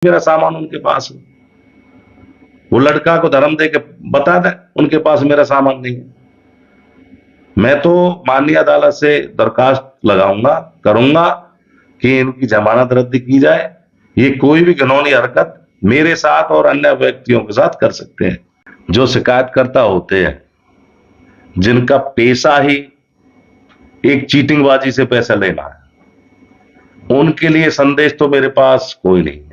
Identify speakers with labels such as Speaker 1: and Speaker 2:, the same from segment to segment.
Speaker 1: मेरा सामान उनके पास है, वो लड़का को धर्म दे के बता दे उनके पास मेरा सामान नहीं है। मैं तो माननीय अदालत से दरखास्त लगाऊंगा, करूंगा कि इनकी जमानत रद्द की जाए। ये कोई भी घिनौनी हरकत मेरे साथ और अन्य व्यक्तियों के साथ कर सकते हैं। जो शिकायतकर्ता होते हैं, जिनका पेशा ही एक चीटिंगबाजी से पैसा लेना है, उनके लिए संदेश तो मेरे पास कोई नहीं है।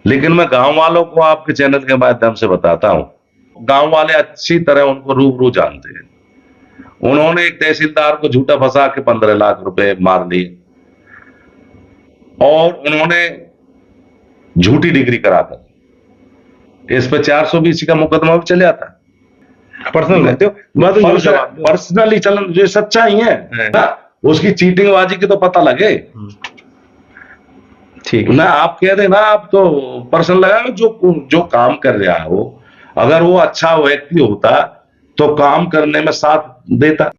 Speaker 1: लेकिन मैं गांव वालों को आपके चैनल के माध्यम से बताता हूं, गांव वाले अच्छी तरह उनको रूबरू जानते हैं। उन्होंने एक तहसीलदार को झूठा फंसा के 15 लाख रुपए मार लिए और उन्होंने झूठी डिग्री कराकर इस पे 420 का मुकदमा भी चले आता।
Speaker 2: पर्सनल कहते हो, मैं तो
Speaker 1: पर्सनली चलन जो सच्चाई है ना, उसकी चीटिंगबाजी की तो पता लगे।
Speaker 2: ठीक
Speaker 1: ना आप कह दे ना, आप तो पर्सनल लगा, जो काम कर रहा हो, अगर वो अच्छा व्यक्ति होता तो काम करने में साथ देता।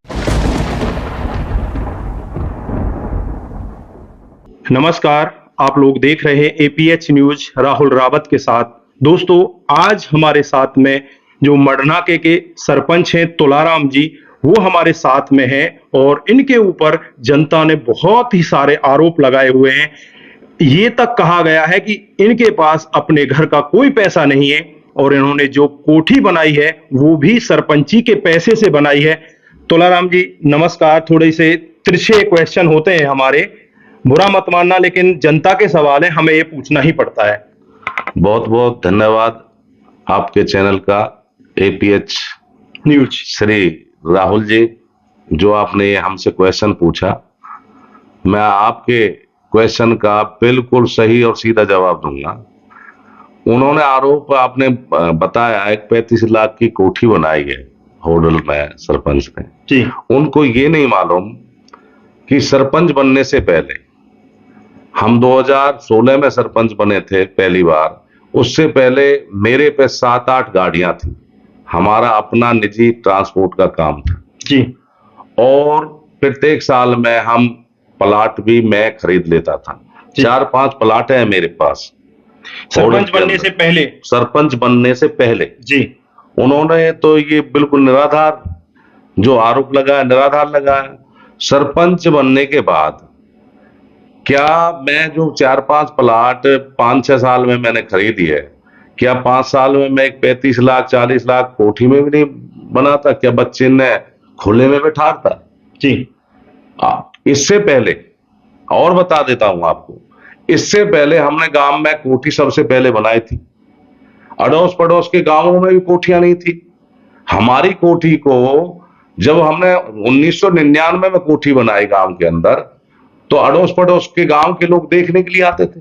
Speaker 2: नमस्कार, आप लोग देख रहे हैं एपीएच न्यूज राहुल रावत के साथ। दोस्तों, आज हमारे साथ में जो मडनाके के सरपंच हैं तुलाराम जी, वो हमारे साथ में हैं और इनके ऊपर जनता ने बहुत ही सारे आरोप लगाए हुए हैं। ये तक कहा गया है कि इनके पास अपने घर का कोई पैसा नहीं है और इन्होंने जो कोठी बनाई है वो भी सरपंची के पैसे से बनाई है। तुलाराम जी नमस्कार। थोड़े से तिरछे क्वेश्चन होते हैं हमारे, बुरा मत मानना, लेकिन जनता के सवाल है, हमें ये पूछना ही पड़ता है।
Speaker 1: बहुत बहुत धन्यवाद आपके चैनल का एपीएच
Speaker 2: न्यूज
Speaker 1: श्री राहुल जी, जो आपने ये हमसे क्वेश्चन पूछा। मैं आपके क्वेश्चन का बिल्कुल सही और सीधा जवाब दूंगा। उन्होंने आरोप आपने बताया एक 35 लाख की कोठी बनाई है होडल में सरपंच ने
Speaker 2: जी।
Speaker 1: उनको ये नहीं मालूम कि सरपंच बनने से पहले, हम 2016 में सरपंच बने थे पहली बार, उससे पहले मेरे पे 7-8 गाड़ियां थी। हमारा अपना निजी ट्रांसपोर्ट का काम था
Speaker 2: जी।
Speaker 1: और प्रत्येक साल में हम प्लाट भी मैं खरीद लेता था। 4-5 प्लाट है मेरे पास
Speaker 2: सरपंच बनने से पहले।
Speaker 1: सरपंच बनने से पहले
Speaker 2: जी।
Speaker 1: उन्होंने तो ये बिल्कुल निराधार जो आरोप लगाया, निराधार लगाया। सरपंच बनने के बाद क्या मैं जो 4-5 प्लाट 5-6 साल में मैंने खरीदी है, क्या 5 साल में मैं एक 35 लाख 40 लाख कोठी में भी नहीं बनाता? क्या बच्चे ने खुले में बैठाता?
Speaker 2: जी।
Speaker 1: इससे पहले और बता देता हूं आपको, इससे पहले हमने गांव में कोठी सबसे पहले बनाई थी। अड़ोस पड़ोस के गांवों में भी कोठियां नहीं थी। हमारी कोठी को जब हमने 1999 में कोठी बनाई गांव के अंदर, तो अड़ोस पड़ोस के गांव के लोग देखने के लिए आते थे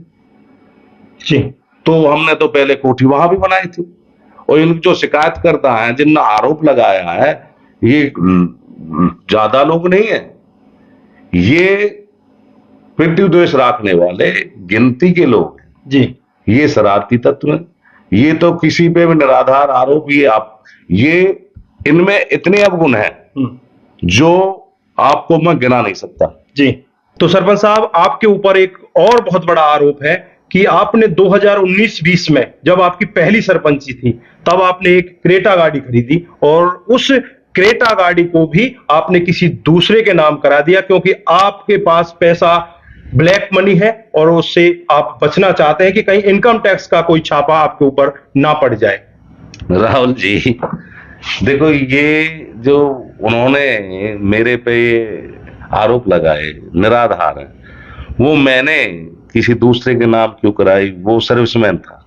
Speaker 2: जी।
Speaker 1: तो हमने तो पहले कोठी वहां भी बनाई थी। और इन जो शिकायत करता है, जिनने आरोप लगाया है, ये ज्यादा लोग नहीं है, ये पृथ्वी द्वेष रखने वाले गिनती के लोग हैं
Speaker 2: जी।
Speaker 1: ये शरारती तत्व हैं। ये तो किसी पे भी निराधार आरोप, ये इनमें इतने अवगुण हैं जो आपको मैं गिना नहीं सकता।
Speaker 2: जी। तो सरपंच साहब, आपके ऊपर एक और बहुत बड़ा आरोप है कि आपने 2019-20 में, जब आपकी पहली सरपंची थी, तब आपने एक क्रेटा गाड़ी खरीदी और उस क्रेटा गाड़ी को भी आपने किसी दूसरे के नाम करा दिया, क्योंकि आपके पास पैसा ब्लैक मनी है और उससे आप बचना चाहते हैं कि कहीं इनकम टैक्स का कोई छापा आपके ऊपर ना पड़ जाए।
Speaker 1: राहुल जी देखो, ये जो उन्होंने मेरे पे आरोप लगाए निराधार है, वो मैंने किसी दूसरे के नाम क्यों कराई? वो सर्विसमैन था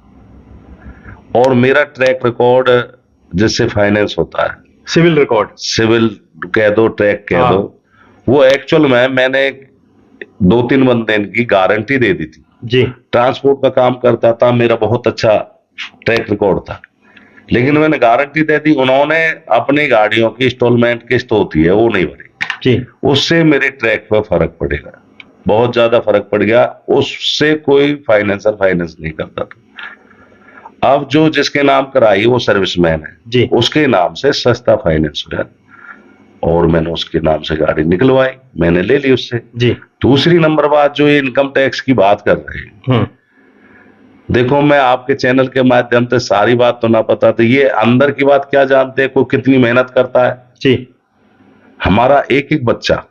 Speaker 1: और मेरा ट्रैक रिकॉर्ड जिससे फाइनेंस होता है,
Speaker 2: सिविल रिकॉर्ड,
Speaker 1: सिविल कह दो, ट्रैक कह दो, वो एक्चुअल में मैंने 2-3 बंदे की गारंटी दे दी थी
Speaker 2: जी।
Speaker 1: ट्रांसपोर्ट का काम करता था, मेरा बहुत अच्छा ट्रैक रिकॉर्ड था, लेकिन मैंने गारंटी दे दी। उन्होंने अपनी गाड़ियों की इंस्टॉलमेंट किस्त होती है वो नहीं भरी
Speaker 2: जी।
Speaker 1: उससे मेरे ट्रैक पर फर्क पड़ेगा, बहुत ज्यादा फर्क पड़ गया। उससे कोई फाइनेंस नहीं करता था। अब जो जिसके नाम कराई वो सर्विसमैन है
Speaker 2: जी,
Speaker 1: उसके नाम से सस्ता फाइनेंस हो जाता और मैंने उसके नाम से गाड़ी निकलवाई, मैंने ले ली उससे जी। दूसरी नंबर बात, जो ये इनकम टैक्स की बात कर रहे हैं, देखो, मैं आपके चैनल के माध्यम से सारी बात तो ना पता, तो ये अंदर की बात क्या जानते हैं, कोई कितनी मेहनत करता है।
Speaker 2: जी।
Speaker 1: हमारा एक एक बच्चा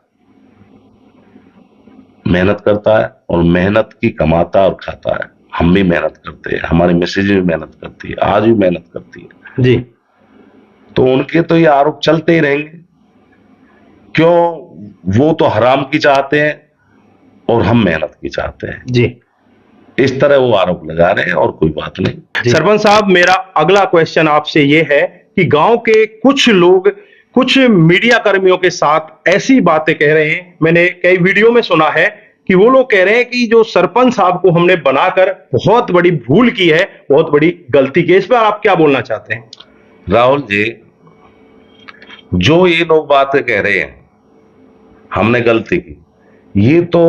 Speaker 1: मेहनत करता है और मेहनत की कमाता और खाता है। हम भी मेहनत करते हैं, हमारी मिसेज भी मेहनत करती है, आज भी मेहनत करती है।
Speaker 2: जी।
Speaker 1: तो उनके तो ये आरोप चलते ही रहेंगे। क्यों? वो तो हराम की चाहते हैं और हम मेहनत की चाहते हैं।
Speaker 2: जी।
Speaker 1: इस तरह वो आरोप लगा रहे हैं और कोई बात नहीं।
Speaker 2: सरपंच साहब, मेरा अगला क्वेश्चन आपसे ये है कि गांव के कुछ लोग कुछ मीडिया कर्मियों के साथ ऐसी बातें कह रहे हैं, मैंने कई वीडियो में सुना है कि वो लोग कह रहे हैं कि जो सरपंच साहब को हमने बनाकर बहुत बड़ी भूल की है, बहुत बड़ी गलती की है। इस पर आप क्या बोलना चाहते हैं?
Speaker 1: राहुल जी, जो ये लोग बातें कह रहे हैं हमने गलती की, ये तो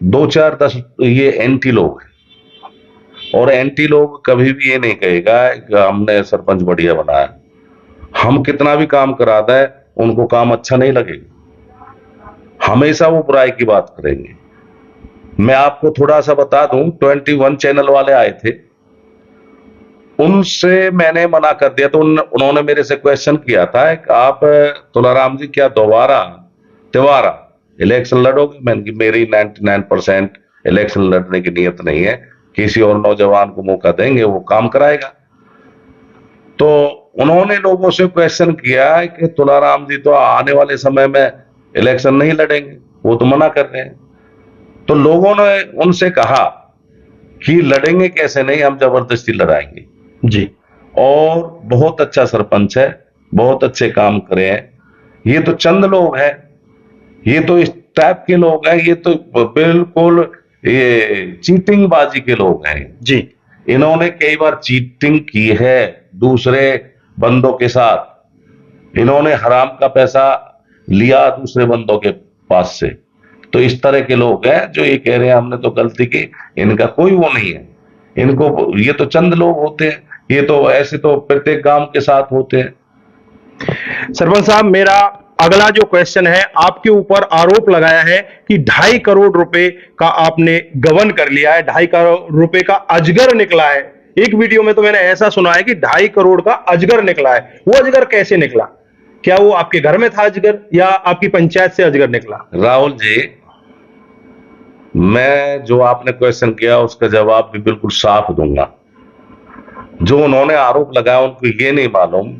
Speaker 1: 2-4-10 ये एंटी लोग हैं। और एंटी लोग कभी भी ये नहीं कहेगा कि हमने सरपंच बढ़िया बनाया। हम कितना भी काम करा दें, उनको काम अच्छा नहीं लगेगा, हमेशा वो बुराई की बात करेंगे। मैं आपको थोड़ा सा बता दूं, 21 चैनल वाले आए थे, उनसे मैंने मना कर दिया। तो उन्होंने मेरे से क्वेश्चन किया था कि आप तुलाराम जी क्या दोबारा इलेक्शन लड़ोगे? मैंने कि मेरी 99% इलेक्शन लड़ने की नीयत नहीं है, किसी और नौजवान को मौका देंगे, वो काम कराएगा। तो उन्होंने लोगों से क्वेश्चन किया कि तुलाराम जी तो आने वाले समय में इलेक्शन नहीं लड़ेंगे, वो तो मना कर रहे हैं। तो लोगों ने उनसे कहा कि लड़ेंगे कैसे नहीं, हम जबरदस्ती लड़ाएंगे।
Speaker 2: जी।
Speaker 1: और बहुत अच्छा सरपंच है, बहुत अच्छे काम करे हैं। ये तो चंद लोग हैं, ये तो इस टाइप के लोग हैं, ये तो बिल्कुल ये चीटिंग बाजी के लोग हैं।
Speaker 2: जी।
Speaker 1: इन्होंने कई बार चीटिंग की है दूसरे बंदों के साथ, इन्होंने हराम का पैसा लिया दूसरे बंदों के पास से। तो इस तरह के लोग हैं जो ये कह रहे हैं हमने तो गलती की, इनका कोई वो नहीं है। इनको, ये तो चंद लोग होते हैं, ये तो ऐसे तो प्रत्येक गांव के साथ होते हैं।
Speaker 2: सरपंच साहब, मेरा अगला जो क्वेश्चन है, आपके ऊपर आरोप लगाया है कि 2.5 करोड़ रुपए का आपने गबन कर लिया है, 2.5 करोड़ रुपए का अजगर निकला है। एक वीडियो में तो मैंने ऐसा सुना है कि 2.5 करोड़ का अजगर निकला है। वो अजगर कैसे निकला? क्या वो आपके घर में था अजगर, या आपकी पंचायत से अजगर निकला?
Speaker 1: राहुल जी, मैं जो आपने क्वेश्चन किया उसका जवाब भी बिल्कुल साफ दूंगा। जो उन्होंने आरोप लगाया उनको ये नहीं मालूम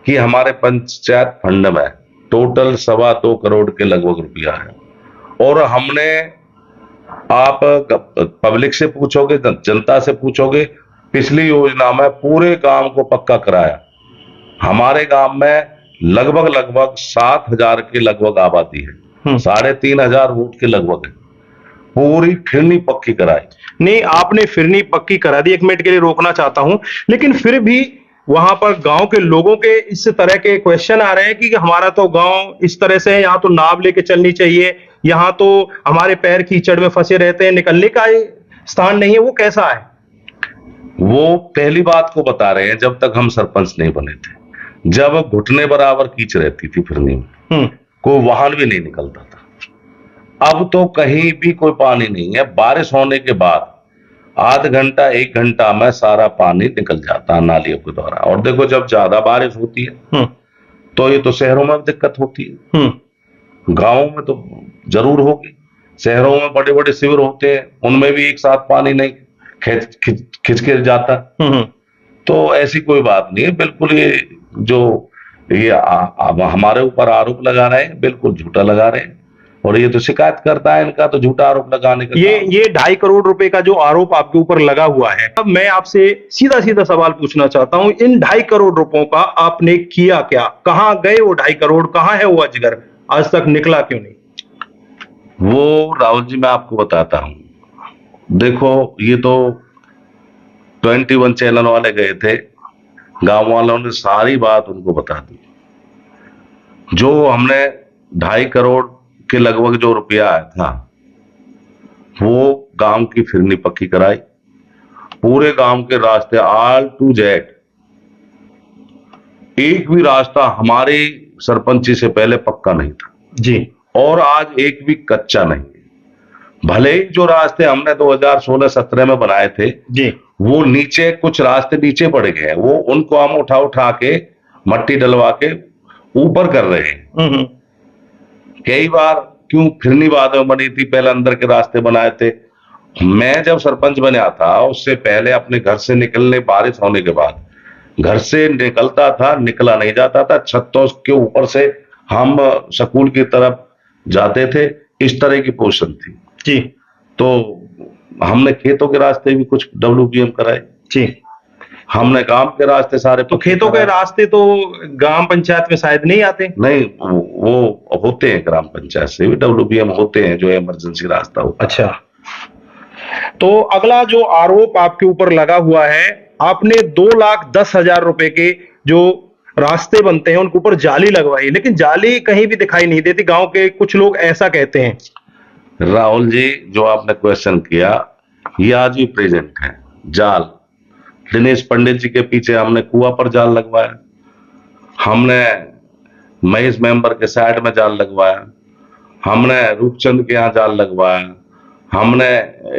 Speaker 1: कि हमारे पंचायत फंड में टोटल 2.25 करोड़ के लगभग रुपया है। और हमने, आप पब्लिक से पूछोगे, जनता से पूछोगे, पिछली योजना में पूरे गांव को पक्का कराया। हमारे गांव में लगभग 7,000 के लगभग आबादी है, 3,500 वोट के लगभग है। पूरी फिरनी पक्की कराई।
Speaker 2: नहीं, आपने फिरनी पक्की करा दी। 1 मिनट के लिए रोकना चाहता हूं, लेकिन फिर भी वहां पर गांव के लोगों के इस तरह के क्वेश्चन आ रहे हैं कि हमारा तो गांव इस तरह से है, यहाँ तो नाव लेके चलनी चाहिए, यहाँ तो हमारे पैर कीचड़ में फंसे रहते हैं, निकलने का स्थान नहीं है। वो कैसा है?
Speaker 1: वो पहली बात को बता रहे हैं, जब तक हम सरपंच नहीं बने थे, जब घुटने बराबर कीच रहती थी फिरनी में, कोई वाहन भी नहीं निकलता था। अब तो कहीं भी कोई पानी नहीं है। बारिश होने के बाद आध घंटा 1 घंटा में सारा पानी निकल जाता है नालियों के द्वारा। और देखो, जब ज्यादा बारिश होती है तो ये तो शहरों में भी दिक्कत होती है, गांवों में तो जरूर होगी। शहरों में बड़े बड़े शिविर होते हैं, उनमें भी एक साथ पानी नहीं खिंच के जाता। तो ऐसी कोई बात नहीं है। बिल्कुल ये जो हमारे ऊपर आरोप लगा रहे हैं, बिल्कुल झूठा लगा रहे हैं। और ये तो शिकायत करता है इनका, तो झूठा आरोप लगाने का।
Speaker 2: ये 2.5 करोड़ रुपए का जो आरोप आपके ऊपर लगा हुआ है, अब मैं आपसे सीधा सीधा सवाल पूछना चाहता हूं, इन 2.5 करोड़ रुपयों का आपने किया क्या? कहां गए वो 2.5 करोड़? कहां है वो अजगर? आज तक निकला क्यों नहीं?
Speaker 1: वो राहुल जी, मैं आपको बताता हूं। देखो, ये तो 21 चैनल वाले गए थे, गांव वालों ने सारी बात उनको बता दी। जो हमने 2.5 करोड़ के लगभग जो रुपया आया था, वो गांव की फिरनी पक्की कराई। पूरे गांव के रास्ते ऑल टू जेड, एक भी रास्ता हमारे सरपंची से पहले पक्का नहीं था
Speaker 2: जी।
Speaker 1: और आज एक भी कच्चा नहीं है। भले ही जो रास्ते हमने 2016-17 में बनाए थे
Speaker 2: जी,
Speaker 1: वो नीचे कुछ रास्ते नीचे पड़ गए हैं, वो उनको हम उठा उठा के मट्टी डलवा के ऊपर कर रहे हैं। कई बार क्यों फिरनी बाद में बनी थी, पहले अंदर के रास्ते बनाए थे। मैं जब सरपंच बना था उससे पहले अपने घर से निकलने, बारिश होने के बाद घर से निकलता था, निकला नहीं जाता था, छतों के ऊपर से हम स्कूल की तरफ जाते थे, इस तरह की पोजीशन थी
Speaker 2: जी।
Speaker 1: तो हमने खेतों के रास्ते भी कुछ WPM कराए
Speaker 2: जी।
Speaker 1: हमने काम के रास्ते सारे।
Speaker 2: तो खेतों के रास्ते तो ग्राम पंचायत में शायद नहीं आते?
Speaker 1: नहीं, वो होते हैं, ग्राम पंचायत से भी WPM होते हैं, जो इमरजेंसी रास्ता होता है।
Speaker 2: अच्छा, तो अगला जो आरोप आपके ऊपर लगा हुआ है, आपने 2,10,000 रुपए के जो रास्ते बनते हैं उनके ऊपर जाली लगवाई, लेकिन जाली कहीं भी दिखाई नहीं देती। गांव के कुछ लोग ऐसा कहते हैं।
Speaker 1: राहुल जी, जो आपने क्वेश्चन किया ये आज भी प्रेजेंट है। जाल, दिनेश पंडित जी के पीछे हमने कुआं पर जाल लगवाया, हमने महेश मेंबर के साइड में जाल लगवाया, हमने रूपचंद के यहाँ जाल लगवाया, हमने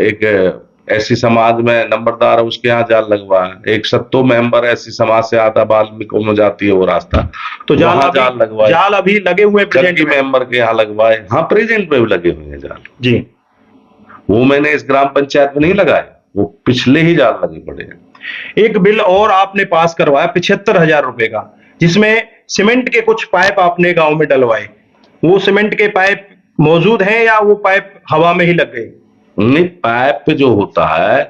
Speaker 1: एक ऐसी समाज में नंबरदार है उसके यहाँ जाल लगवाया, एक सत्तो मेंबर ऐसी समाज से आता, वाल्मीकि में जाती है वो रास्ता,
Speaker 2: तो जाल
Speaker 1: लगवाए।
Speaker 2: जाल अभी लगे हुए प्रेजेंट
Speaker 1: मेंबर के यहाँ लगवाए। हाँ, प्रेजेंट में भी लगे हुए हैं जाल
Speaker 2: जी।
Speaker 1: वो मैंने इस ग्राम पंचायत में नहीं लगाए, वो पिछले ही जाल लगे पड़े हैं।
Speaker 2: एक बिल और आपने पास करवाया 75,000 रुपए का, जिसमें सीमेंट के कुछ पाइप आपने गांव में डलवाए। वो सीमेंट के पाइप मौजूद हैं या वो पाइप हवा में ही लग गए?
Speaker 1: नहीं, पाइप जो होता है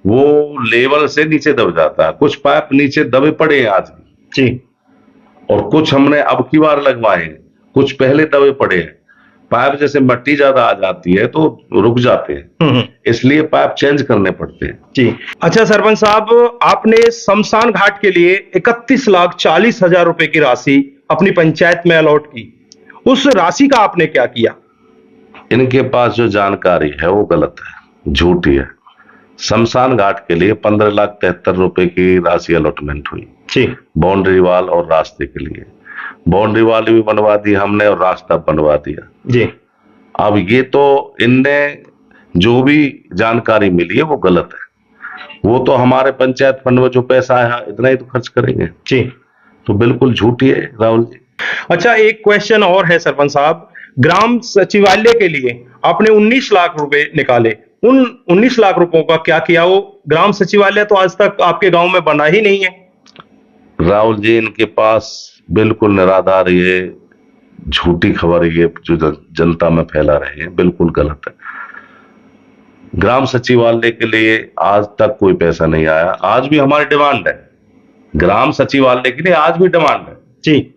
Speaker 1: वो लेवल से नीचे दब जाता है, कुछ पाइप नीचे दबे पड़े हैं आज भी
Speaker 2: जी,
Speaker 1: और कुछ हमने अब की बार लगवाए हैं, कुछ पहले दबे पड़े हैं। पाइप जैसे मिट्टी ज्यादा आ जाती है तो रुक जाते हैं, इसलिए पाइप चेंज करने पड़ते हैं
Speaker 2: जी। अच्छा सरपंच साहब, आपने शमशान घाट के लिए 31,40,000 रुपए की राशि अपनी पंचायत में अलॉट की, उस राशि का आपने क्या किया?
Speaker 1: इनके पास जो जानकारी है वो गलत है, झूठी है। शमशान घाट के लिए 15,73,000 रुपए की राशि अलॉटमेंट हुई
Speaker 2: जी,
Speaker 1: बाउंड्री वाल और रास्ते के लिए। बाउंड्री वाल भी बनवा दी हमने और रास्ता बनवा दिया
Speaker 2: जी।
Speaker 1: अब ये तो इनने जो भी जानकारी मिली है वो गलत है। वो तो हमारे पंचायत फंड में जो पैसा आया इतना ही तो खर्च करेंगे
Speaker 2: जी,
Speaker 1: तो बिल्कुल झूठी है राहुल जी।
Speaker 2: अच्छा, एक क्वेश्चन और है सरपंच साहब, ग्राम सचिवालय के लिए आपने 19 लाख रुपए निकाले, उन 19 लाख रुपयों का क्या किया? वो ग्राम सचिवालय तो आज तक आपके गांव में बना ही नहीं है।
Speaker 1: राहुल जी, इनके पास बिल्कुल निराधार ये झूठी खबर ये जो जनता में फैला रहे हैं बिल्कुल गलत है। ग्राम सचिवालय के लिए आज तक कोई पैसा नहीं आया, आज भी हमारी डिमांड है ग्राम सचिवालय के लिए, आज भी डिमांड है
Speaker 2: जी,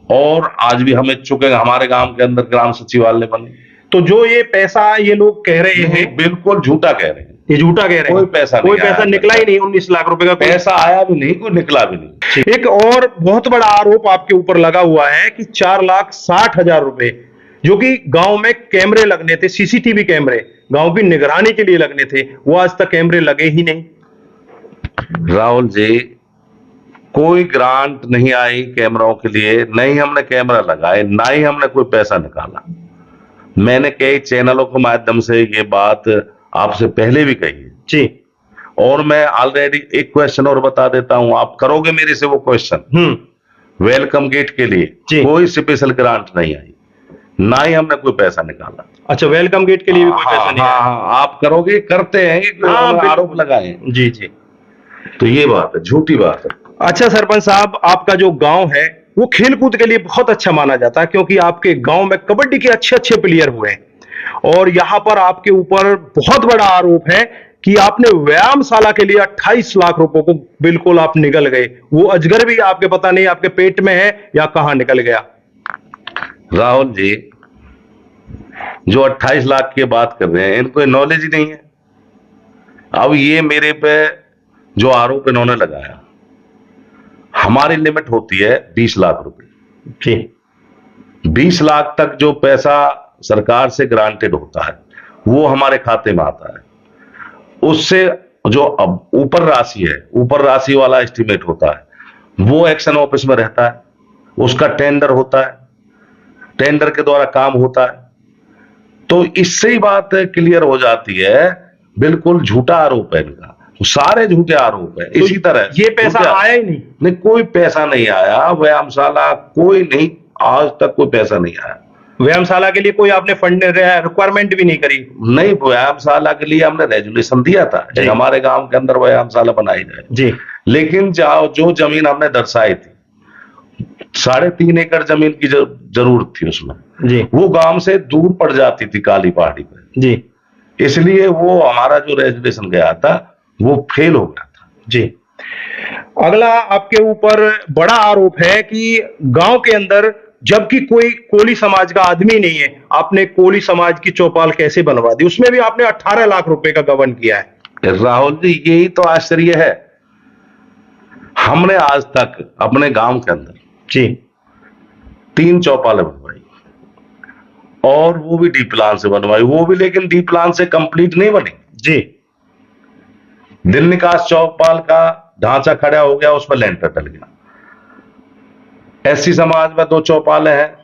Speaker 2: और
Speaker 1: आज भी हम इच्छुक हैं हमारे गांव के अंदर ग्राम सचिवालय बने।
Speaker 2: तो जो ये पैसा ये लोग कह रहे हैं,
Speaker 1: बिल्कुल झूठा कह रहे हैं,
Speaker 2: ये झूठा कह रहे हैं।
Speaker 1: कोई पैसा
Speaker 2: निकला ही नहीं, 19 लाख रुपए का
Speaker 1: पैसा आया भी नहीं, कोई निकला भी नहीं।
Speaker 2: एक और बहुत बड़ा आरोप आपके ऊपर लगा हुआ है कि 4,60,000 रुपए जो कि गांव में कैमरे लगने थे, CCTV कैमरे गांव की निगरानी के लिए लगने थे, वो आज तक कैमरे लगे ही नहीं।
Speaker 1: राहुल जी, कोई ग्रांट नहीं आई कैमरों के लिए, नहीं हमने कैमरा लगाए, ना ही हमने कोई पैसा निकाला। मैंने कई चैनलों के माध्यम से ये बात आपसे पहले भी कही है
Speaker 2: जी,
Speaker 1: और मैं ऑलरेडी एक क्वेश्चन और बता देता हूं, आप करोगे मेरे से वो क्वेश्चन। वेलकम गेट के लिए कोई स्पेशल ग्रांट नहीं आई, ना ही हमने कोई पैसा निकाला।
Speaker 2: अच्छा, वेलकम गेट के लिए भी कोई पैसा नहीं आया?
Speaker 1: हाँ, आप करोगे, करते हैं, आरोप लगाए।
Speaker 2: जी जी,
Speaker 1: तो ये बात है, झूठी बात है।
Speaker 2: अच्छा सरपंच साहब, आपका जो गांव है वो खेल कूद के लिए बहुत अच्छा माना जाता है, क्योंकि आपके गांव में कबड्डी के अच्छे अच्छे प्लेयर हुए हैं और यहां पर आपके ऊपर बहुत बड़ा आरोप है कि आपने व्यायामशाला के लिए 28 लाख रुपए को बिल्कुल आप निकल गए। वो अजगर भी आपके पता नहीं आपके पेट में है या कहां निकल गया।
Speaker 1: राहुल जी, जो 28 लाख की बात कर रहे हैं इनको नॉलेज ही नहीं है। अब ये मेरे पे जो आरोप इन्होंने लगाया, हमारी लिमिट होती है 20 लाख रुपए। 20 लाख तक जो पैसा सरकार से ग्रांटेड होता है वो हमारे खाते में आता है। उससे जो अब ऊपर राशि है, ऊपर राशि वाला एस्टिमेट होता है, वो एक्शन ऑफिस में रहता है, उसका टेंडर होता है, टेंडर के द्वारा काम होता है। तो इससे ही बात क्लियर हो जाती है, बिल्कुल झूठा आरोप है इनका। सारे झूठे आरोप है।
Speaker 2: तो
Speaker 1: इसी तरह
Speaker 2: ये पैसा
Speaker 1: झूठे
Speaker 2: आया ही नहीं।
Speaker 1: नहीं, कोई पैसा नहीं आया व्यायामशाला, कोई नहीं, आज तक कोई पैसा नहीं आया।
Speaker 2: व्यायामशाला के लिए कोई आपने फंड रिक्वायरमेंट भी नहीं करी?
Speaker 1: नहीं, व्यायामशाला के लिए हमने रेजुलेशन दिया था
Speaker 2: जी।
Speaker 1: कि हमारे गांव के अंदर व्यायामशाला बनाई जाए
Speaker 2: जी।
Speaker 1: लेकिन जो जमीन हमने दर्शाई थी 3.5 एकड़ जमीन की जरूरत थी उसमें,
Speaker 2: जी।
Speaker 1: वो गांव से दूर पड़ जाती थी काली पहाड़ी पे।
Speaker 2: जी।
Speaker 1: इसलिए वो हमारा जो रेजुलेशन गया था वो फेल हो गया था।
Speaker 2: जी। अगला आपके ऊपर बड़ा आरोप है कि गांव के अंदर जबकि कोई कोली समाज का आदमी नहीं है, आपने कोली समाज की चौपाल कैसे बनवा दी? उसमें भी आपने 18 लाख रुपए का गबन किया है।
Speaker 1: राहुल जी, यही तो आश्चर्य है। हमने आज तक अपने गांव के अंदर
Speaker 2: जी
Speaker 1: 3 चौपालें बनवाई और वो भी डी प्लान से बनवाई, वो भी लेकिन डी प्लान से कंप्लीट नहीं बनी।
Speaker 2: जी।
Speaker 1: दिल निकास चौपाल का ढांचा खड़ा हो गया, उसमें लेंटर डल गया। एससी समाज में 2 चौपालें हैं,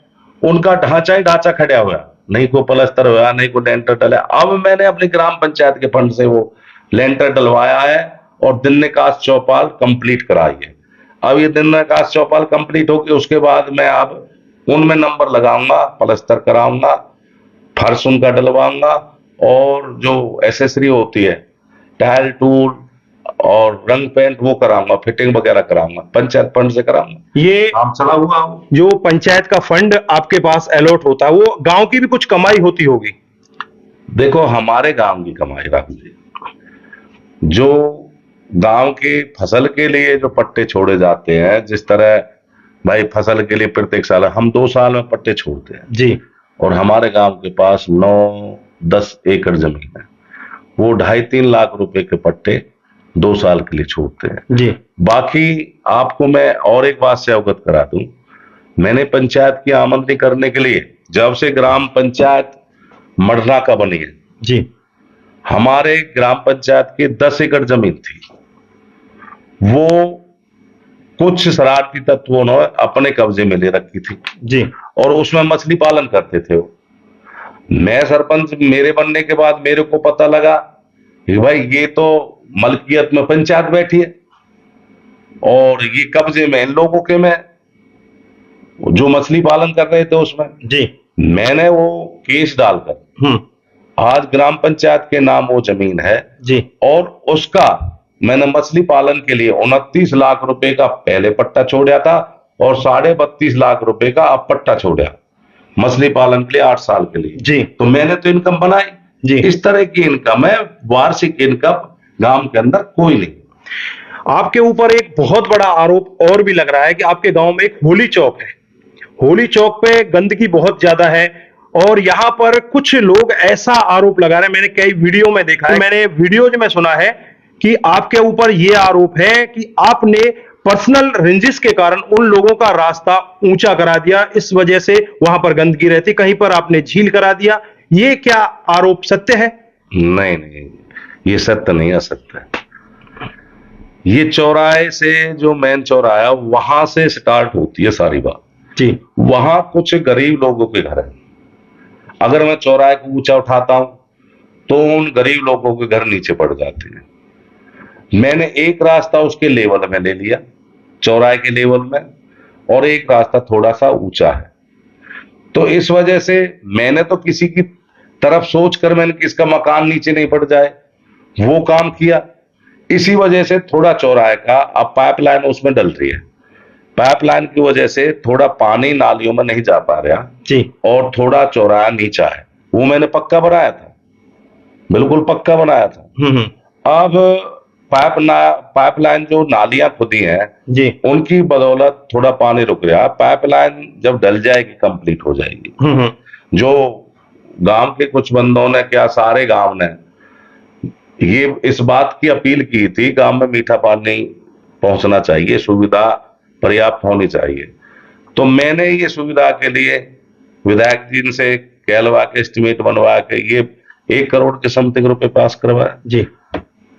Speaker 1: उनका ढांचा ही ढांचा खड़ा हुआ, नहीं कोई प्लस्तर हुआ, नहीं कोई लेंटर डला। अब मैंने अपनी ग्राम पंचायत के फंड से वो लेंटर डलवाया है और दिल निकास चौपाल कंप्लीट कराई है। अब ये दिल निकास चौपाल कंप्लीट होगी, उसके बाद मैं अब उनमें नंबर लगाऊंगा, प्लस्तर कराऊंगा, फर्श उनका डलवाऊंगा और जो एसेसरी होती है टाइल टूल और रंग पेंट वो कराऊंगा, फिटिंग वगैरह कराऊंगा, पंचायत फंड से कराऊंगा।
Speaker 2: ये
Speaker 1: काम चला हुआ हो।
Speaker 2: जो पंचायत का फंड आपके पास अलॉट होता है वो गांव की भी कुछ कमाई होती होगी?
Speaker 1: देखो, हमारे गांव की कमाई राहुल जी, जो गांव की फसल के लिए जो पट्टे छोड़े जाते हैं, जिस तरह भाई फसल के लिए प्रत्येक साल हम 2 साल में पट्टे छोड़ते हैं
Speaker 2: जी।
Speaker 1: और हमारे गांव के पास 9-10 एकड़ जमीन है, वो 2.5-3 लाख रुपए के पट्टे 2 साल के लिए छोड़ते हैं
Speaker 2: जी।
Speaker 1: बाकी आपको मैं और एक बात से अवगत करा दूं, मैंने पंचायत की आमदनी करने के लिए, जब से ग्राम पंचायत मडना का बनी है
Speaker 2: जी,
Speaker 1: हमारे ग्राम पंचायत की 10 एकड़ जमीन थी, वो कुछ शरारती तत्वों ने अपने कब्जे में ले रखी थी
Speaker 2: जी।
Speaker 1: और उसमें मछली पालन करते थे वो। मैं सरपंच मेरे बनने के बाद मेरे को पता लगा कि भाई ये तो मलकियत में पंचायत बैठी है और ये कब्जे में इन लोगों के में, जो मछली पालन कर रहे थे उसमें।
Speaker 2: जी।
Speaker 1: मैंने वो केस डालकर आज ग्राम पंचायत के नाम वो जमीन है
Speaker 2: जी।
Speaker 1: और उसका मैंने मछली पालन के लिए 29 लाख रुपए का पहले पट्टा छोड़ा था और 32.5 लाख रुपए का अब पट्टा छोड़ा मछली पालन के लिए 8 साल के लिए।
Speaker 2: जी।
Speaker 1: तो मैंने तो इनकम बनाई
Speaker 2: जी।
Speaker 1: इस तरह की इनकम है, वार्षिक इनकम गांव के अंदर कोई नहीं।
Speaker 2: आपके ऊपर एक बहुत बड़ा आरोप और भी लग रहा है कि आपके गांव में एक होली चौक है। होली चौक पे गंदगी बहुत ज्यादा है और यहाँ पर कुछ लोग ऐसा आरोप लगा रहे हैं, मैंने कई वीडियो में देखा है, मैंने वीडियोज में सुना है कि आपके ऊपर यह आरोप है कि आपने पर्सनल रेंजेस के कारण उन लोगों का रास्ता ऊंचा करा दिया, इस वजह से वहां पर गंदगी रहती, कहीं पर आपने झील करा दिया। ये क्या आरोप सत्य है?
Speaker 1: नहीं नहीं, ये सत्य नहीं, असत्य है। ये चौराहे से जो मेन चौराहा वहां से स्टार्ट होती है सारी बात
Speaker 2: जी।
Speaker 1: वहां कुछ गरीब लोगों के घर है, अगर मैं चौराहे को ऊंचा उठाता हूं तो उन गरीब लोगों के घर नीचे पड़ जाते हैं। मैंने एक रास्ता उसके लेवल में ले लिया, चौराहे के लेवल में, और एक रास्ता थोड़ा सा ऊंचा है, तो इस वजह से मैंने तो किसी की तरफ सोचकर मैंने किसका मकान नीचे नहीं पड़ जाए वो काम किया। इसी वजह से थोड़ा चौराहे का अब पाइपलाइन उसमें डल रही है, पाइपलाइन की वजह से थोड़ा पानी नालियों में नहीं जा पा रहा
Speaker 2: जी,
Speaker 1: और थोड़ा चौराहा नीचा है, वो मैंने पक्का बनाया था, बिल्कुल पक्का बनाया था। अब पाइपलाइन जो नालियां खुदी हैं
Speaker 2: जी,
Speaker 1: उनकी बदौलत थोड़ा पानी रुक गया, पाइपलाइन जब डल जाएगी कंप्लीट हो जाएगी। जो गांव के कुछ बंदों ने, क्या सारे गांव ने ये इस बात की अपील की थी, गांव में मीठा पानी पहुंचना चाहिए, सुविधा पर्याप्त होनी चाहिए, तो मैंने ये सुविधा के लिए विधायक जी से कहलवा के एस्टिमेट बनवा के ये 1 करोड़ के समथिंग रुपए पास करवाया
Speaker 2: जी।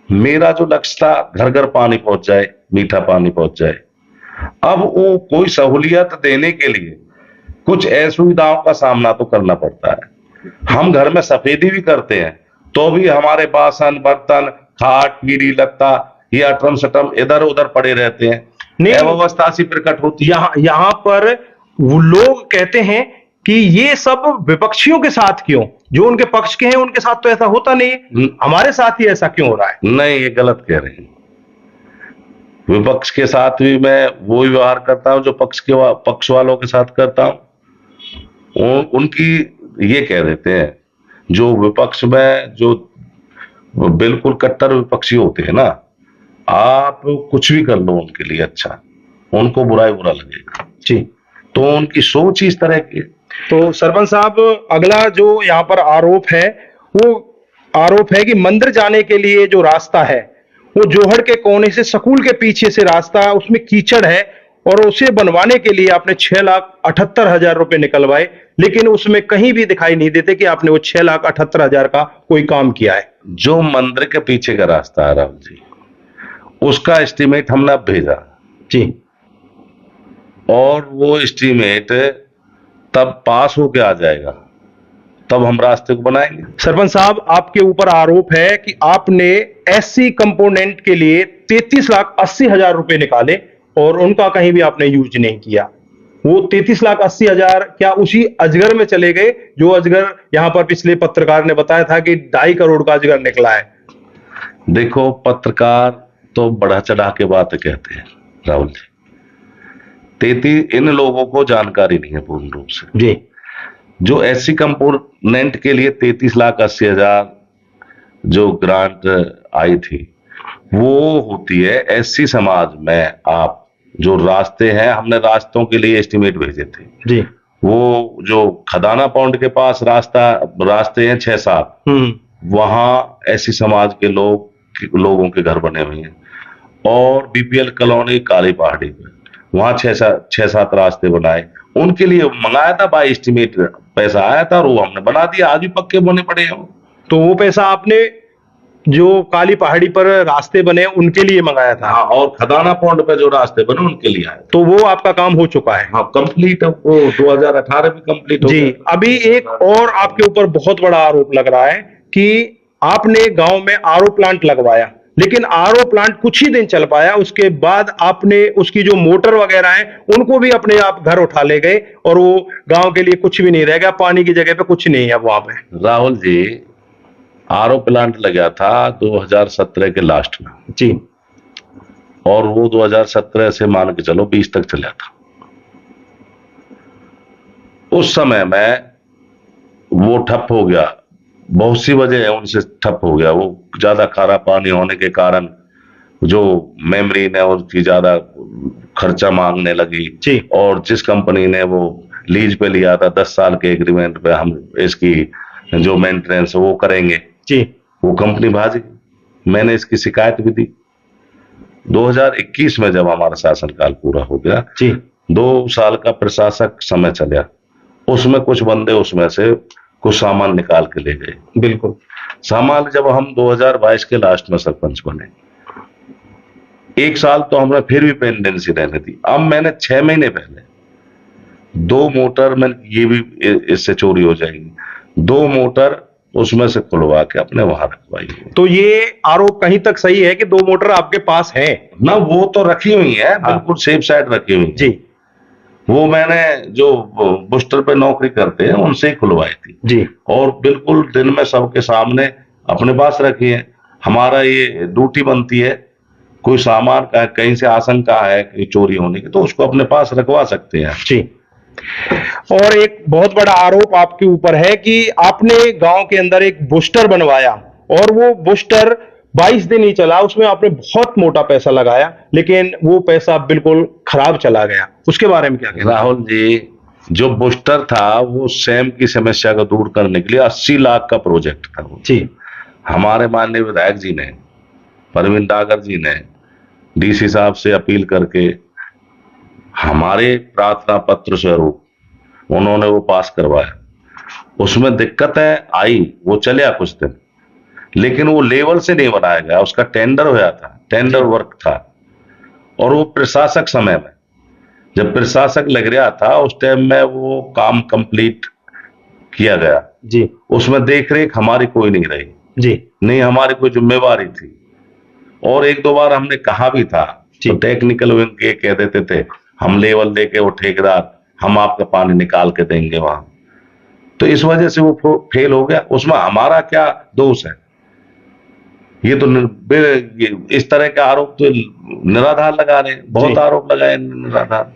Speaker 1: मेरा जो लक्ष्य था घर घर पानी पहुंच जाए, मीठा पानी पहुंच जाए। अब वो कोई सहूलियत देने के लिए कुछ असुविधाओं का सामना तो करना पड़ता है। हम घर में सफेदी भी करते हैं तो भी हमारे बासन बर्तन खाट पीढ़ी लगता ये अटरम सटरम इधर उधर पड़े रहते हैं,
Speaker 2: नहीं।
Speaker 1: अव्यवस्था सी प्रकट होती है।
Speaker 2: यहाँ पर वो लोग कहते हैं कि ये सब विपक्षियों के साथ क्यों, जो उनके पक्ष के हैं उनके साथ तो ऐसा होता नहीं है, हमारे साथ ही ऐसा क्यों हो रहा है? नहीं,
Speaker 1: ये गलत कह रहे हैं। विपक्ष के साथ भी मैं वो व्यवहार करता हूं जो पक्ष वालों के साथ करता हूं। उनकी ये कह देते हैं जो विपक्ष में जो बिल्कुल कट्टर विपक्षी होते हैं ना, आप कुछ भी कर लो उनके लिए अच्छा, उनको बुरा लगेगा
Speaker 2: जी।
Speaker 1: तो उनकी सोच ही इस तरह की।
Speaker 2: तो सरपंच साहब, अगला जो यहाँ पर आरोप है वो आरोप है कि मंदिर जाने के लिए जो रास्ता है वो जोहड़ के कोने से स्कूल के पीछे से रास्ता है, उसमें कीचड़ है और उसे बनवाने के लिए आपने 6,78,000 रुपए निकलवाए, लेकिन उसमें कहीं भी दिखाई नहीं देते कि आपने वो 6,78,000 का कोई काम किया है।
Speaker 1: जो मंदिर के पीछे का रास्ता है राहुल जी, उसका एस्टीमेट हमने अब भेजा
Speaker 2: जी,
Speaker 1: और वो एस्टीमेट तब पास होके आ जाएगा, तब हम रास्ते को बनाएंगे।
Speaker 2: सरपंच साहब, आपके ऊपर आरोप है कि आपने एससी कंपोनेंट के लिए 33,80,000 रुपए निकाले और उनका कहीं भी आपने यूज नहीं किया। वो 33,80,000 क्या उसी अजगर में चले गए जो अजगर यहाँ पर पिछले पत्रकार ने बताया था कि 2.5 करोड़ का अजगर निकला है?
Speaker 1: देखो, पत्रकार तो बढ़ा चढ़ा के बात कहते हैं राहुल जी। 33 इन लोगों को जानकारी नहीं है पूर्ण रूप से
Speaker 2: जी।
Speaker 1: जो एससी कंपोनेंट के लिए 33,80,000 जो ग्रांट आई थी, वो होती है एससी समाज में। आप जो रास्ते हैं, हमने रास्तों के लिए एस्टीमेट भेजे थे
Speaker 2: जी।
Speaker 1: वो जो खदाना पॉइंट के पास रास्ते हैं 6-7, वहां एससी समाज के लोगों के घर बने हुए हैं, और बीपीएल कॉलोनी काली पहाड़ी पे वहां 6-7 रास्ते बनाए, उनके लिए मंगाया था बाय एस्टीमेट, पैसा आया था और वो हमने बना दिया, आज भी पक्के बने पड़े हैं।
Speaker 2: तो वो पैसा आपने जो काली पहाड़ी पर रास्ते बने उनके लिए मंगाया था?
Speaker 1: हाँ, और खदाना पॉइंट पे जो रास्ते बने उनके लिए आए।
Speaker 2: तो वो आपका काम हो चुका है?
Speaker 1: हाँ, कंप्लीट है वो, 2018 में कंप्लीट हो
Speaker 2: जी।
Speaker 1: गया।
Speaker 2: अभी एक और आपके ऊपर बहुत बड़ा आरोप लग रहा है कि आपने गांव में आरओ प्लांट लगवाया, लेकिन आरओ प्लांट कुछ ही दिन चल पाया, उसके बाद आपने उसकी जो मोटर वगैरह है उनको भी अपने आप घर उठा ले गए और वो गांव के लिए कुछ भी नहीं रह गया, पानी की जगह पे कुछ नहीं है वहां पे।
Speaker 1: राहुल जी, आरओ प्लांट लगा था 2017 के लास्ट में
Speaker 2: जी,
Speaker 1: और वो 2017 से मान के चलो 20 तक चला था। उस समय में वो ठप हो गया, बहुत सी वजह है उनसे ठप हो गया। वो ज्यादा खारा पानी होने के कारण जो मेमोरी ने उसकी ज्यादा खर्चा मांगने लगी
Speaker 2: जी।
Speaker 1: और जिस कंपनी ने वो लीज पे लिया था 10 साल के एग्रीमेंट पे, हम इसकी जो मेंटेनेंस वो करेंगे
Speaker 2: जी,
Speaker 1: वो कंपनी भाग गई। मैंने इसकी शिकायत भी दी। 2021 में जब हमारा शासनकाल पूरा हो गया
Speaker 2: जी,
Speaker 1: 2 साल का प्रशासक समय चला, उसमें कुछ बंदे उसमें से कुछ सामान निकाल के ले गए।
Speaker 2: बिल्कुल।
Speaker 1: सामान जब हम 2022 के लास्ट में सरपंच बने, 1 साल तो हमने फिर भी पेंडेंसी रहने दी। अब मैंने 6 महीने पहले 2 मोटर में, ये भी इससे चोरी हो जाएगी, 2 मोटर उसमें से खुलवा के अपने वहां रखवाई।
Speaker 2: तो ये आरोप कहीं तक सही है कि 2 मोटर आपके पास है
Speaker 1: ना? वो तो रखी हुई है, बिल्कुल सेफ साइड रखी हुई
Speaker 2: जी।
Speaker 1: वो मैंने जो बूस्टर पे नौकरी करते हैं उनसे ही खुलवाई थी
Speaker 2: जी,
Speaker 1: और बिल्कुल दिन में सबके सामने अपने पास रखी है। हमारा ये ड्यूटी बनती है, कोई सामान का कहीं से आशंका है कि चोरी होने की, तो उसको अपने पास रखवा सकते हैं
Speaker 2: जी। और एक बहुत बड़ा आरोप आपके ऊपर है कि आपने गांव के अंदर एक बूस्टर बनवाया और वो बूस्टर 22 दिन ही चला, उसमें आपने बहुत मोटा पैसा लगाया, लेकिन वो पैसा बिल्कुल खराब चला गया। उसके बारे में क्या कहना?
Speaker 1: राहुल जी, जो बूस्टर था वो सैम की समस्या को दूर करने के लिए 80 लाख का प्रोजेक्ट था वो।
Speaker 2: जी।
Speaker 1: हमारे माननीय विधायक जी ने, परवीन डागर जी ने डीसी साहब से अपील करके हमारे प्रार्थना पत्र स्वरूप उन्होंने वो पास करवाया। उसमें दिक्कतें आई, वो चलिया कुछ दिन, लेकिन वो लेवल से नहीं बनाया गया। उसका टेंडर होया था, टेंडर वर्क था, और वो प्रशासक समय में, जब प्रशासक लग रहा था उस टाइम में वो काम कंप्लीट किया गया
Speaker 2: जी।
Speaker 1: उसमें देख रेख हमारी कोई नहीं रही
Speaker 2: जी।
Speaker 1: नहीं, हमारी कोई जिम्मेवारी थी। और एक दो बार हमने कहा भी था, तो टेक्निकल विंग के कह देते थे हम लेवल देके वो ठेकेदार हम आपका पानी निकाल के देंगे वहां। तो इस वजह से वो फेल हो गया। उसमें हमारा क्या दोष है? ये तो इस तरह के आरोप तो निराधार लगा रहे हैं, बहुत आरोप लगाए निराधार।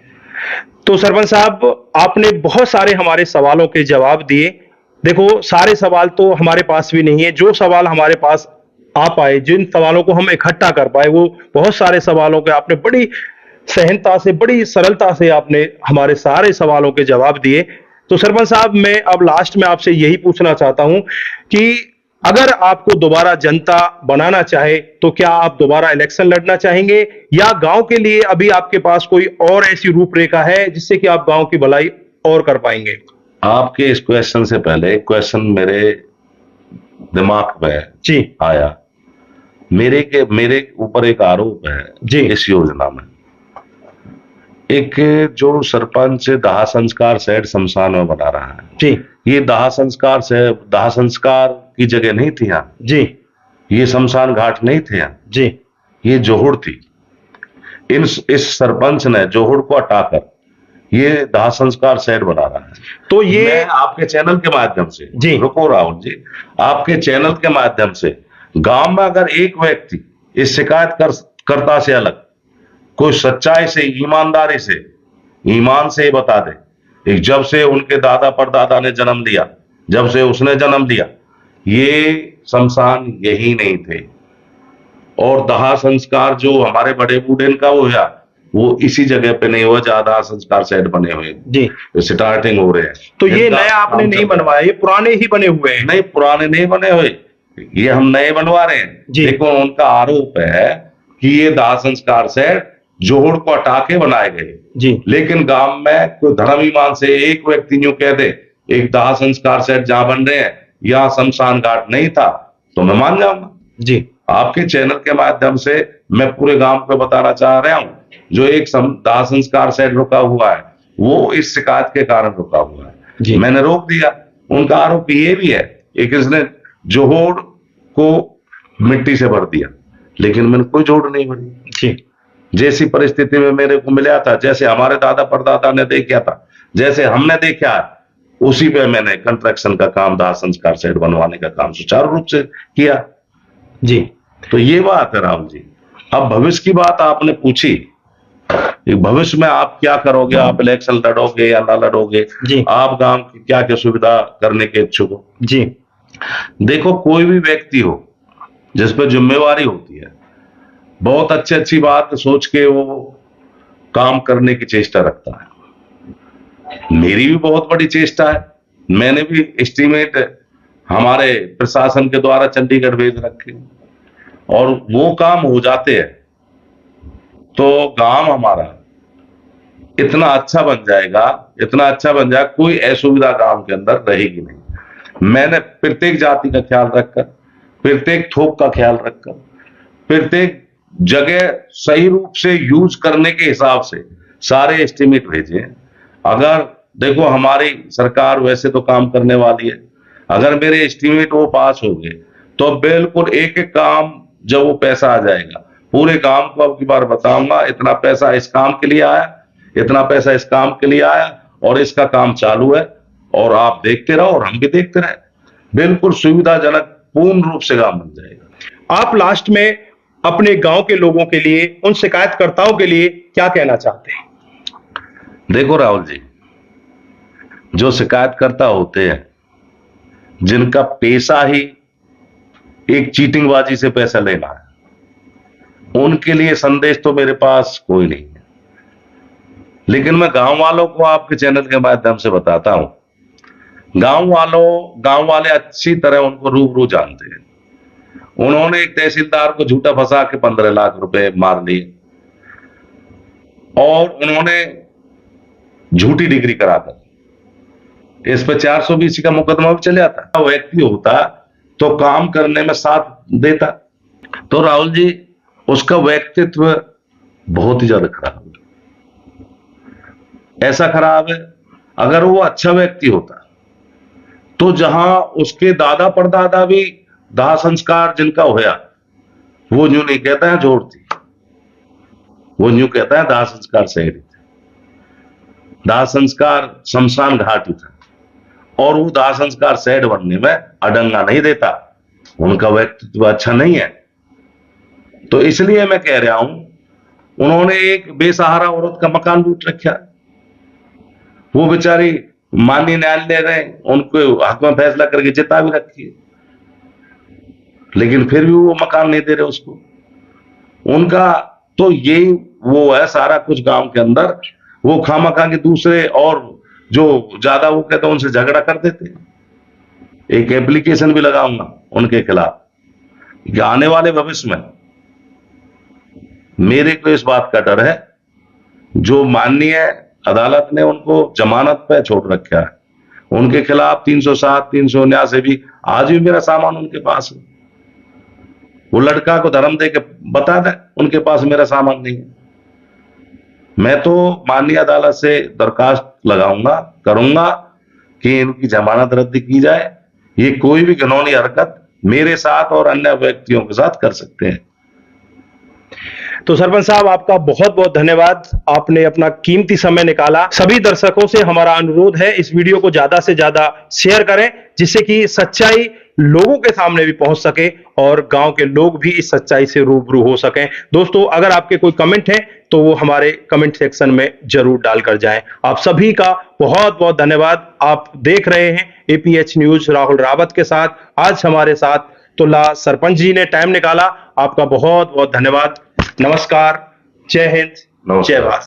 Speaker 2: तो सरपंच साहब, आपने बहुत सारे हमारे सवालों के जवाब दिए। देखो, सारे सवाल तो हमारे पास भी नहीं है। जो सवाल हमारे पास आ पाए, जिन सवालों को हम इकट्ठा कर पाए, वो बहुत सारे सवालों के आपने बड़ी सहनता से, बड़ी सरलता से आपने हमारे सारे सवालों के जवाब दिए। तो सरपंच साहब, मैं अब लास्ट में आपसे यही पूछना चाहता हूं कि अगर आपको दोबारा जनता बनाना चाहे तो क्या आप दोबारा इलेक्शन लड़ना चाहेंगे, या गांव के लिए अभी आपके पास कोई और ऐसी रूपरेखा है जिससे कि आप गांव की भलाई और कर पाएंगे?
Speaker 1: आपके इस क्वेश्चन से पहले एक क्वेश्चन मेरे दिमाग में
Speaker 2: जी
Speaker 1: आया। मेरे ऊपर एक आरोप है
Speaker 2: जी
Speaker 1: इस योजना में। एक जो सरपंच दाह संस्कार शेड शमशान में बना रहा है
Speaker 2: जी
Speaker 1: ये दाह संस्कार की जगह नहीं थी यहाँ
Speaker 2: जी,
Speaker 1: ये शमशान घाट नहीं थे यहाँ
Speaker 2: जी
Speaker 1: ये जोहड़ थी। इस सरपंच ने जोहड़ को हटाकर ये दाह संस्कार शेड बना रहा है।
Speaker 2: तो ये
Speaker 1: मैं आपके चैनल के माध्यम से
Speaker 2: जी
Speaker 1: रुको राहुल जी, आपके चैनल के माध्यम से गांव में अगर एक व्यक्ति इस शिकायतकर्ता से अलग कोई सच्चाई से, ईमानदारी से, ईमान से बता दे, एक जब से उनके दादा परदादा ने जन्म लिया, जब से उसने जन्म लिया, ये शमशान यही नहीं थे। और दाह संस्कार जो हमारे बड़े बूढ़े का हुआ वो इसी जगह पे नहीं हुआ जहां दाह संस्कार सेट बने हुए
Speaker 2: जी
Speaker 1: स्टार्टिंग हो रहे हैं।
Speaker 2: तो ये नया आपने नहीं बनवाया, ये पुराने ही बने हुए हैं?
Speaker 1: नहीं, पुराने नहीं बने हुए, ये हम नए बनवा रहे हैं। देखो, उनका आरोप है कि ये दाह संस्कार सेट जोहड़ को हटा के बनाए गए
Speaker 2: जी,
Speaker 1: लेकिन गांव में कोई धर्म ईमान से एक व्यक्ति यूं कह दे एक दाह संस्कार सेट जहां बन रहे हैं यहाँ शमशान घाट नहीं था तो मैं मान जाऊंगा।
Speaker 2: जी
Speaker 1: आपके चैनल के माध्यम से मैं पूरे गांव को बताना चाह रहा हूं, जो एक दाह संस्कार सेट रुका हुआ है वो इस शिकायत के कारण रुका हुआ है, मैंने रोक दिया। उनका आरोप ये भी है कि किसने जोहड़ को मिट्टी से भर दिया, लेकिन मैंने कोई जोड़ नहीं भरी। जैसी परिस्थिति में मेरे को मिला था, जैसे हमारे दादा परदादा ने देखा था, जैसे हमने देखा है, उसी पे मैंने कंस्ट्रक्शन का काम, दाह संस्कार सेट बनवाने का काम सुचारू रूप से किया
Speaker 2: जी।
Speaker 1: तो ये बात है राहुल जी। अब भविष्य की बात आपने पूछी, भविष्य में आप क्या करोगे, आप इलेक्शन लड़ोगे या ना लड़ोगे, आप गांव की क्या क्या सुविधा करने के इच्छुक हो
Speaker 2: जी?
Speaker 1: देखो, कोई भी व्यक्ति हो जिस पर जिम्मेवारी होती है, बहुत अच्छी बात सोच के वो काम करने की चेष्टा रखता है। मेरी भी बहुत बड़ी चेष्टा है, मैंने भी एस्टीमेट हमारे प्रशासन के द्वारा चंडीगढ़ भेज रखे और वो काम हो जाते हैं तो गांव हमारा इतना अच्छा बन जाएगा, इतना अच्छा बन जाएगा, कोई असुविधा गांव के अंदर रहेगी नहीं। मैंने प्रत्येक जाति का ख्याल रखकर, प्रत्येक थोक का ख्याल रखकर, प्रत्येक जगह सही रूप से यूज करने के हिसाब से सारे एस्टिमेट भेजे। अगर देखो, हमारी सरकार वैसे तो काम करने वाली है, अगर मेरे एस्टिमेट वो पास हो गए तो बिल्कुल एक एक काम जब वो पैसा आ जाएगा पूरे गांव को अब की बार बताऊंगा इतना पैसा इस काम के लिए आया, इतना पैसा इस काम के लिए आया और इसका काम चालू है और आप देखते रहो और हम भी देखते रहे, बिल्कुल सुविधाजनक पूर्ण रूप से काम बन जाएगा।
Speaker 2: आप लास्ट में अपने गांव के लोगों के लिए, उन शिकायतकर्ताओं के लिए क्या कहना चाहते हैं?
Speaker 1: देखो राहुल जी, जो शिकायतकर्ता होते हैं जिनका पेशा ही एक चीटिंगबाजी से पैसा लेना है, उनके लिए संदेश तो मेरे पास कोई नहीं है, लेकिन मैं गांव वालों को आपके चैनल के माध्यम से बताता हूं। गांव वाले अच्छी तरह उनको रूबरू जानते हैं। उन्होंने एक तहसीलदार को झूठा फंसा के 15 लाख रुपए मार लिए और उन्होंने झूठी डिग्री कराकर इस पर 420 का मुकदमा भी चल जाता। व्यक्ति होता तो काम करने में साथ देता। तो राहुल जी, उसका व्यक्तित्व बहुत ही ज्यादा खराब है, ऐसा खराब है। अगर वो अच्छा व्यक्ति होता तो जहां उसके दादा परदादा भी दाह संस्कार जिनका होया वो यूं नहीं कहता है जोड़ थी, वो यूं कहता है दाह संस्कार शहरी थे। दाह संस्कार शमशान घाट ही था, और वो दाह संस्कार शहर बनने में अडंगा नहीं देता, उनका व्यक्तित्व अच्छा नहीं है। तो इसलिए मैं कह रहा हूं, उन्होंने एक बेसहारा औरत का मकान लूट रखा, वो बेचारी माननीय न्यायालय ने उनको हक में फैसला करके जिता भी रखी है, लेकिन फिर भी वो मकान नहीं दे रहे उसको। उनका तो यही वो है सारा कुछ गांव के अंदर, वो खामखा के दूसरे और जो ज्यादा वो कहते हैं उनसे झगड़ा कर देते। एक एप्लीकेशन भी लगाऊंगा उनके खिलाफ कि आने वाले भविष्य में मेरे को इस बात का डर है, जो माननीय अदालत ने उनको जमानत पे छोड़ रखा है, उनके खिलाफ 307, 379 भी आज भी मेरा सामान उनके पास है। वो लड़का को धर्म दे के बता दे उनके पास मेरा सामान नहीं है। मैं तो माननीय अदालत से दरखास्त लगाऊंगा, करूंगा कि इनकी जमानत रद्द की जाए। ये कोई भी घिनौनी हरकत मेरे साथ और अन्य व्यक्तियों के साथ कर सकते हैं।
Speaker 2: तो सरपंच साहब, आपका बहुत बहुत धन्यवाद, आपने अपना कीमती समय निकाला। सभी दर्शकों से हमारा अनुरोध है, इस वीडियो को ज्यादा से ज्यादा शेयर करें, जिससे कि सच्चाई लोगों के सामने भी पहुंच सके और गांव के लोग भी इस सच्चाई से रूबरू हो सकें। दोस्तों, अगर आपके कोई कमेंट है तो वो हमारे कमेंट सेक्शन में जरूर डालकर जाएं। आप सभी का बहुत बहुत धन्यवाद। आप देख रहे हैं एपीएच न्यूज राहुल रावत के साथ। आज हमारे साथ तुला सरपंच जी ने टाइम निकाला, आपका बहुत बहुत धन्यवाद। नमस्कार, जय हिंद, जय भारत।